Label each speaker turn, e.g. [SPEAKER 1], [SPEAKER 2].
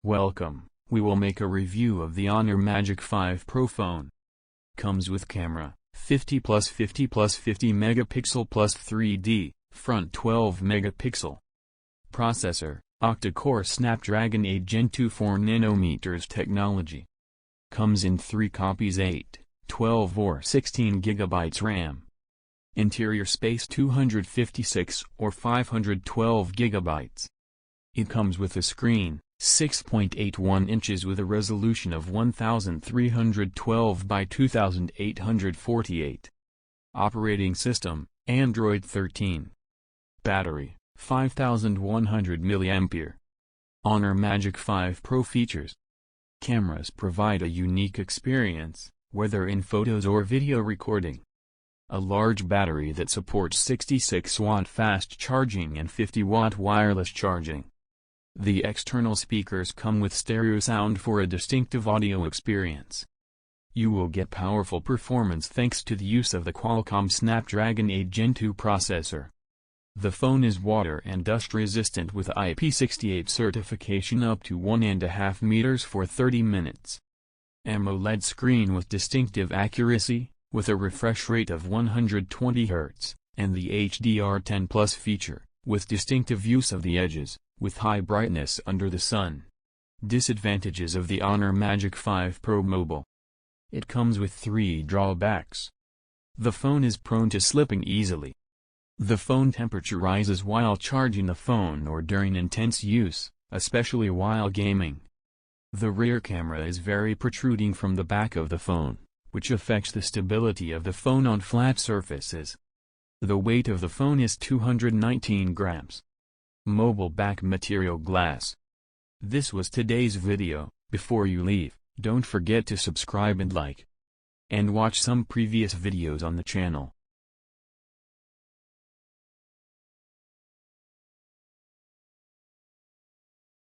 [SPEAKER 1] Welcome, we will make a review of the Honor Magic 5 Pro phone. Comes with camera, 50 plus 50 plus 50 megapixel plus 3D, front 12 megapixel. Processor, octa-core Snapdragon 8 Gen 2 4nm technology. Comes in 3 copies 8, 12 or 16 GB RAM. Interior space 256 or 512 GB. It comes with a screen, 6.81 inches with a resolution of 1312 by 2848. Operating system, Android 13. Battery, 5100 mAh. Honor Magic 5 Pro features. Cameras provide a unique experience, whether in photos or video recording. A large battery that supports 66-watt fast charging and 50-watt wireless charging. The external speakers come with stereo sound for a distinctive audio experience. You will get powerful performance thanks to the use of the Qualcomm Snapdragon 8 Gen 2 processor. The phone is water and dust resistant with IP68 certification up to 1.5 meters for 30 minutes. AMOLED screen with distinctive accuracy, with a refresh rate of 120 Hz, and the HDR10 Plus feature, with distinctive use of the edges, with high brightness under the sun. Disadvantages of the Honor Magic 5 Pro Mobile. It comes with 3 drawbacks. The phone is prone to slipping easily. The phone temperature rises while charging the phone or during intense use, especially while gaming. The rear camera is very protruding from the back of the phone, which affects the stability of the phone on flat surfaces. The weight of the phone is 219 grams. Mobile back material glass. This was today's video. Before you leave, don't forget to subscribe and like. And watch some previous videos on the channel.